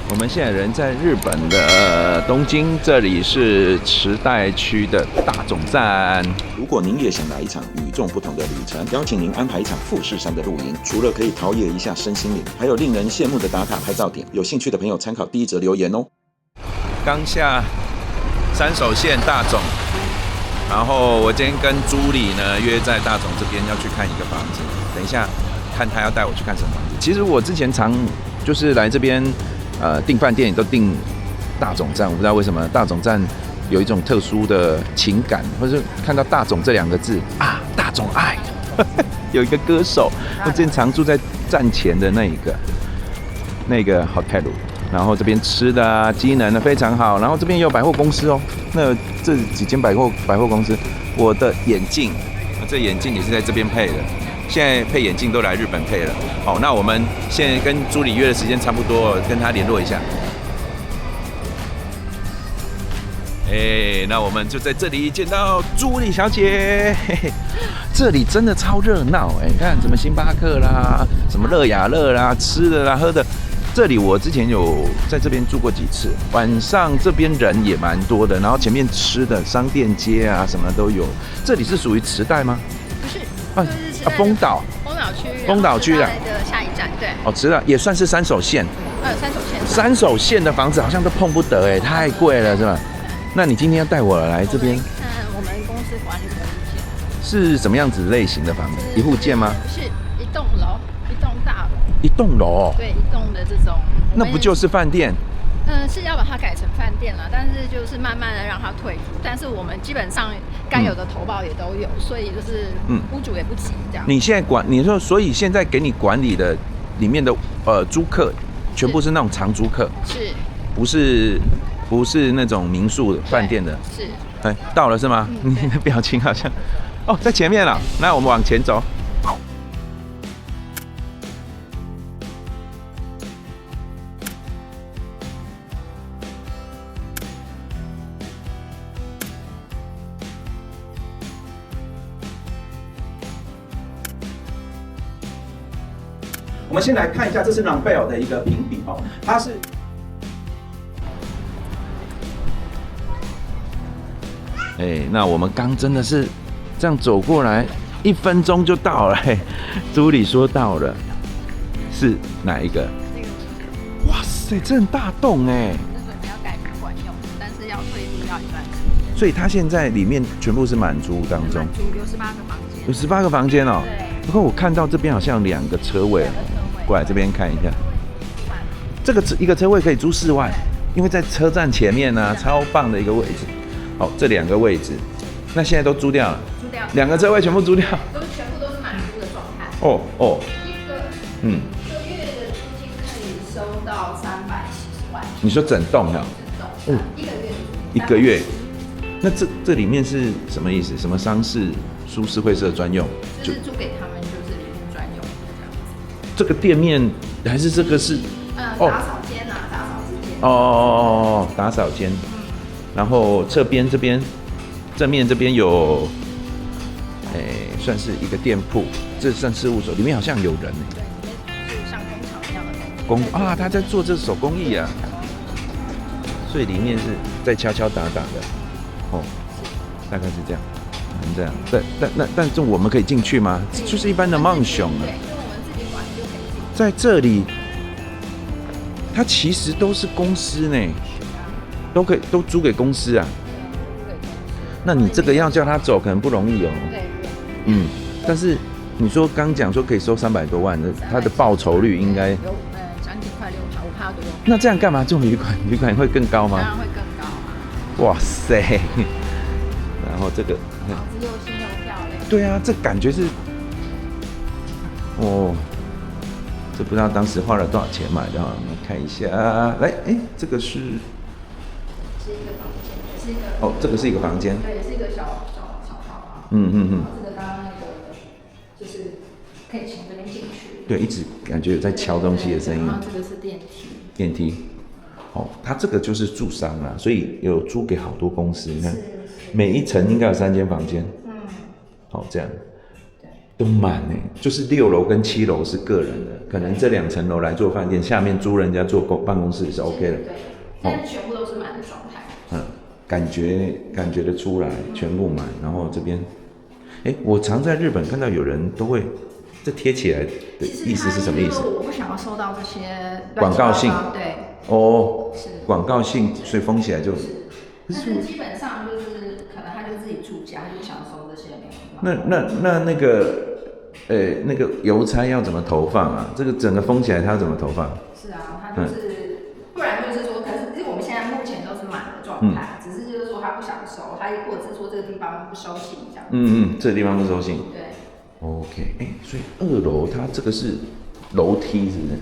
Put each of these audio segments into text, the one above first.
我们现在人在日本的东京，这里是池袋区的大总站。如果您也想来一场与众不同的旅程，邀请您安排一场富士山的露营，除了可以陶冶一下身心灵，还有令人羡慕的打卡拍照点。有兴趣的朋友参考第一则留言哦。刚下山手线大总，然后我今天跟朱理呢约在大总这边要去看一个房子，等一下看他要带我去看什么房子。其实我之前常就是来这边。订饭店也都订大总站，我不知道为什么大总站有一种特殊的情感，或者看到大总这2个字啊，大总爱。有一个歌手，我之前常住在站前的那个 hotel， 然后这边吃的啊，机能呢非常好，然后这边也有百货公司哦。那这几间百货公司，我的眼镜，这眼镜也是在这边配的。现在配眼镜都来日本配了。好，那我们现在跟朱理约的时间差不多，跟他联络一下。那我们就在这里见到朱理小姐。这里真的超热闹你看什么星巴克啦，什么乐雅乐啦，吃的啦，喝的。这里我之前有在这边住过几次，晚上这边人也蛮多的，然后前面吃的商店街啊什么都有。这里是属于池袋吗？不是。丰岛区的下一站，对。池袋也算是山手线。山手线的房子好像都碰不得太贵了是吧？那你今天要带我来这边？看我们公司管理的物件。是什么样子类型的房子？一户建吗？是一栋楼，一栋大楼。一栋楼？对，一栋的这种。那不就是饭店？是要把它改成饭店了，但是就是慢慢的让它退租，但是我们基本上该有的投报也都有，所以就是屋主也不急这样。你现在你说，所以现在给你管理的里面的租客，全部是那种长租客，是，不是那种民宿饭店的，是。到了是吗？你的表情好像在前面了，那我们往前走。我们先来看一下，这是 Rambell 的一个评比它是那我们刚真的是这样走过来，1分钟就到了朱理说到了，是哪一个？哇塞，这很大栋这准备要改宾馆用，但是要退租要一段时间。所以它现在里面全部是满租当中，有18个房间，有18个房间哦。对。不过我看到这边好像2个车位，过来这边看一下。这个一个车位可以租4万，因为在车站前面呢，超棒的一个位置。这2个位置，那现在都租掉了。2个车位全部租掉。全部都是满租的状态。一个月的租金可以收到370万。你说整栋啊？整栋。一个月。那这里面是什么意思？什么商事、舒适会社专用？就是租给他们，就是里面专用这样子。这个店面还是这个是？打扫间啊，打扫之间。打扫间。然后侧边这边，正面这边有，算是一个店铺，这算事务所，里面好像有人对，里面是像工厂一样的东西。他在做这手工艺啊，所以里面是在敲敲打打的，大概是这样，这样。但是我们可以进去吗？就是一般的梦想啊。对，因为我们自己管就可以进。在这里，它其实都是公司呢。都租给公司啊。那你这个要叫他走，可能不容易哦。对。但是你说刚讲说可以收300多万，他的报酬率应该将近快6%，5%左右。那这样干嘛住旅馆？旅馆会更高吗？当然会更高啊。哇塞！然后这个房子又新又漂亮。对啊，这感觉是这不知道当时花了多少钱买的我们看一下，来，这个是。是一个房间，也是一个。这个是一个房间。对，也是一个小套房。这个刚刚那个就是可以从这边进去。对，一直感觉有在敲东西的声音。然后这个是电梯。电梯。它这个就是住商啦，所以有租给好多公司。你看，每一层应该有3间房间。这样。都满哎，就是6楼跟7楼是个人的，可能这2层楼来做饭店，下面租人家做办公室是 OK 的。对，但是全部都是满的状态。感觉得出来，全部满。然后这边，我常在日本看到有人都会这贴起来的意思是什么意思？我不想要收到这些广告性，对。是广告性，所以封起来就。但是基本上就是可能他就自己住家，他就不想收这些没有。那个邮差要怎么投放啊？这个整个封起来，他要怎么投放？是啊，他就是，不然就是说，可是因为我们现在目前都是满的状态，只是就是说他不想收，他或者是说这个地方不收信这样。这个地方不收信。对。OK， 所以2楼它这个是楼梯，是不是？对。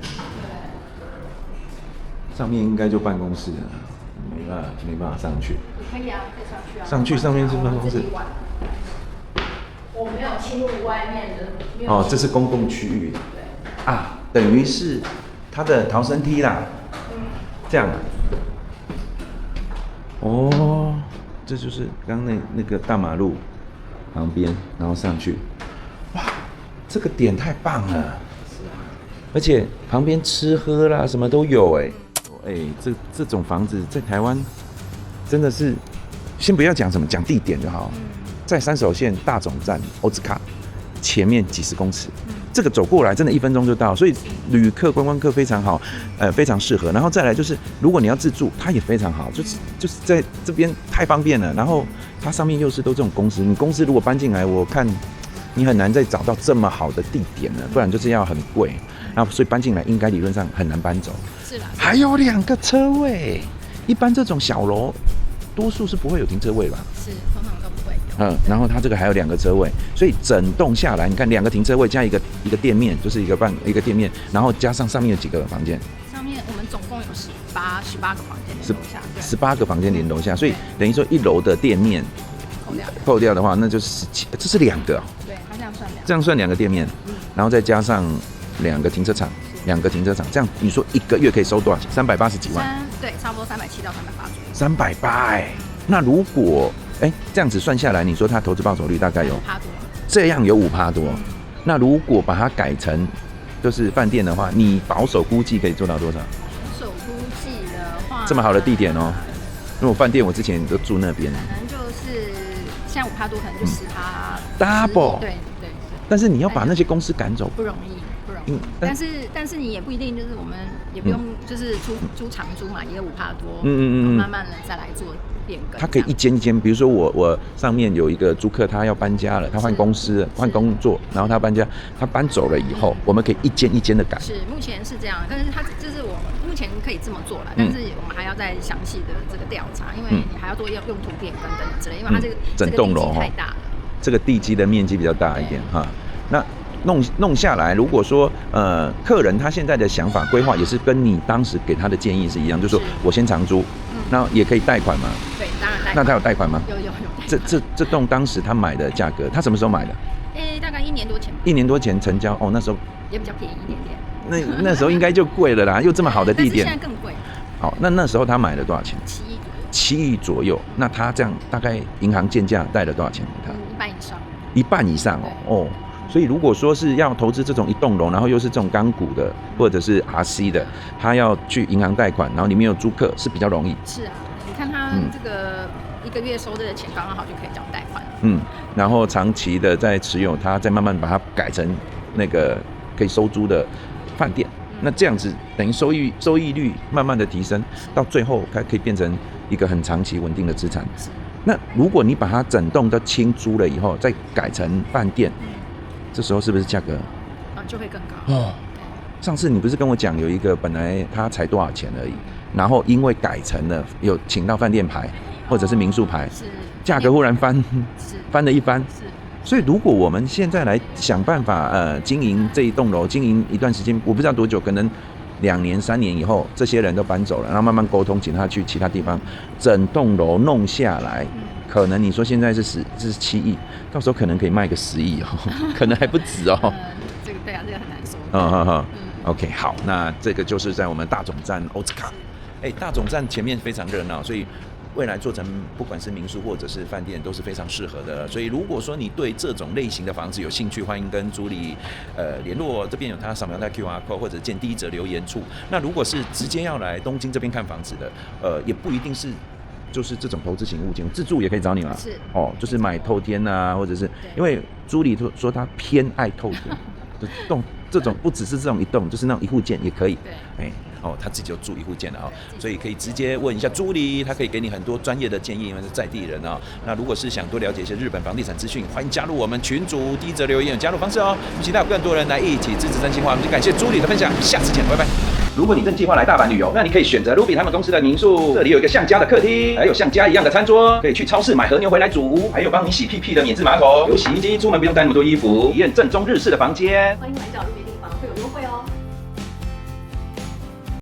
上面应该就办公室了，没办法上去。可以啊，可以上去啊。上面是办公室。我没有侵入外面的。这是公共区域。对。等于是它的逃生梯啦。这样。这就是刚那个大马路旁边，然后上去。哇，这个点太棒了。是啊。而且旁边吃喝啦什么都有这种房子在台湾真的是，先不要讲什么，讲地点就好。在3手线大总站欧兹卡前面几十公尺，这个走过来真的1分钟就到，所以旅客观光客非常好，非常适合。然后再来就是，如果你要自住，它也非常好，就是在这边太方便了。然后它上面又是都这种公司，你公司如果搬进来，我看你很难再找到这么好的地点了，不然就是要很贵。然后所以搬进来应该理论上很难搬走。是啦。还有2个车位，一般这种小楼多数是不会有停车位吧？是，通常都不会有。然后它这个还有2个车位，所以整栋下来，你看2个停车位加一个店面，就是一个店面，然后加上面有几个房间？上面我们总共有18个房间连楼下，18个房间连楼下，所以等于说1楼的店面扣掉的话，那就是17，这是2个。对，它这样算2个店面，然后再加上2个停车场，这样你说1个月可以收多少钱？380几万。对，差不多370到380左右。380那如果这样子算下来，你说它投资报酬率大概有5%多，这样有5%多。那如果把它改成就是饭店的话，你保守估计可以做到多少？保守估计的话，这么好的地点哦，因为我饭店我之前都住那边，可能就是现在5%多，可能就10%。double。对。但是你要把那些公司赶走，不容易。但是你也不一定，就是我们也不用就是租长租嘛，也有5%多，慢慢的再来做变更。它可以一间一间，比如说我上面有一个租客，他要搬家了，他换公司换工作，然后他搬家，他搬走了以后，我们可以一间一间的改。是，目前是这样，但是他就是我目前可以这么做了，但是我们还要再详细的这个调查，因为你还要做用途变更等等之类，因为它这个整栋楼太大了，这个地基的面积比较大一点哈，那。弄下来，如果说客人他现在的想法规划也是跟你当时给他的建议是一样，就是说我先长租，那也可以贷款嘛？对，当然贷款。那他有贷款吗？有。这栋当时他买的价格，他什么时候买的？大概1年多前。1年多前成交那时候也比较便宜一点点。那时候应该就贵了啦，又这么好的地点。但是现在更贵。好，那时候他买了多少钱？7亿左右。那他这样大概银行建价贷了多少钱给他？1半以上。1半以上哦。所以如果说是要投资这种一栋楼，然后又是这种钢骨的或者是 RC 的，他要去银行贷款，然后里面有租客是比较容易。是啊，你看他这个1个月收的钱刚刚好就可以缴贷款。然后长期的在持有它，再慢慢把它改成那个可以收租的饭店。那这样子等于收益率慢慢的提升，到最后它可以变成一个很长期稳定的资产。那如果你把它整栋都清租了以后，再改成饭店。这时候是不是价格就会更高哦？上次你不是跟我讲有一个本来他才多少钱而已，然后因为改成了有请到饭店牌或者是民宿牌，价格忽然翻了一番。所以如果我们现在来想办法经营这一栋楼，经营一段时间，我不知道多久，可能2年3年以后，这些人都搬走了，然后慢慢沟通，请他去其他地方，整栋楼弄下来。可能你说现在是7亿，到时候可能可以卖个10亿哦，可能还不止哦。这个对啊，这个很难说。OK， 好，那这个就是在我们大总站欧兹卡。大总站前面非常热闹，所以未来做成不管是民宿或者是饭店都是非常适合的。所以如果说你对这种类型的房子有兴趣，欢迎跟朱莉联络，这边有他扫描在 QR code 或者见第一则留言处。那如果是直接要来东京这边看房子的，也不一定是就是这种投资型物件，自住也可以找你嘛。是就是买透天啊，或者是因为朱莉说她偏爱透天的栋，这种不只是这种一栋，就是那种一户建也可以。对，他自己就住一户建了所以可以直接问一下朱莉，他可以给你很多专业的建议，因为是在地人那如果是想多了解一些日本房地产资讯，欢迎加入我们群组，第一则留言有加入方式我们期待有更多人来一起支持真心话。我们就感谢朱莉的分享，下次见，拜拜。如果你正计划来大阪旅游，那你可以选择 Ruby 他们公司的民宿，这里有一个像家的客厅，还有像家一样的餐桌，可以去超市买和牛回来煮，还有帮你洗屁屁的免治马桶，有洗衣机，出门不用带那么多衣服，体验正宗日式的房间。欢迎来找 Ruby。